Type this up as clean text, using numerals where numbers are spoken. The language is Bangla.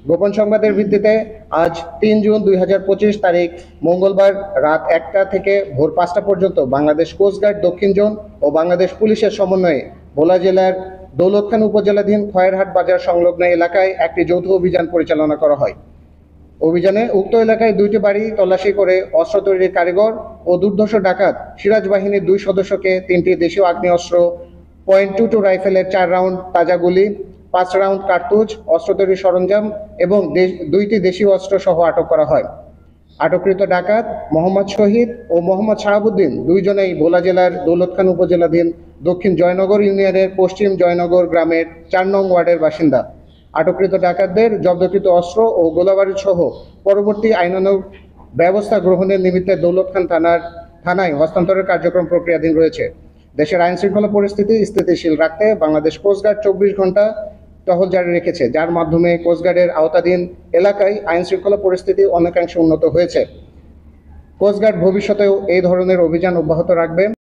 গোপন সংবাদের ভিত্তিতে আজ ৩ জুন ২০২৫ তারিখ মঙ্গলবার রাত ১টা থেকে ভোর ৫টা পর্যন্ত বাংলাদেশ কোস্টগার্ড দক্ষিণ জোন ও বাংলাদেশ পুলিশের সমন্বয়ে ভোলা জেলার দৌলতখান উপজেলাধীন খয়েরহাট বাজার সংলগ্ন এলাকায় একটি যৌথ অভিযান পরিচালনা করা হয়। অভিযানে উক্ত এলাকায় ২টি বাড়ি তল্লাশি করে অস্ত্র তৈরির কারিগর ও দুর্ধর্ষ ডাকাত সিরাজ বাহিনীর ২ সদস্যকে ৩টি দেশীয় আগ্নেয়াস্ত্র, .22 রাইফেলের ৪ রাউন্ড তাজা গুলি, ৫ রাউন্ড কার্তুজ, অস্ত্র তৈরির সরঞ্জাম এবং ২টি দেশীয় অস্ত্র সহ আটক করা হয়। আটককৃত ডাকাত মোহাম্মদ শহীদ ও মোহাম্মদ শাহাবুদ্দিন দুইজনেই ভোলা জেলার দৌলতখান উপজেলাধীন দক্ষিণ জয়নগর ইউনিয়নের পশ্চিম জয়নগর গ্রামের ৪ নং ওয়ার্ডের বাসিন্দা। আটককৃত ডাকাতদের জব্দকৃত অস্ত্র ও গোলাবারুদ সহ পরবর্তী আইনানুগ ব্যবস্থা গ্রহণের নিমিত্তে দৌলতখান থানায় হস্তান্তরের কার্যক্রম প্রক্রিয়াধীন রয়েছে। দেশের আইন শৃঙ্খলা পরিস্থিতি স্থিতিশীল রাখতে বাংলাদেশ কোস্টগার্ড ২৪ ঘন্টা টহল জারি রেখেছে, যার মাধ্যমে কোস্টগার্ডের আওতাধীন এলাকায় আইন শৃঙ্খলা পরিস্থিতি অনেকাংশে উন্নত হয়েছে। কোস্টগার্ড ভবিষ্যতেও এই ধরনের অভিযান অব্যাহত রাখবে।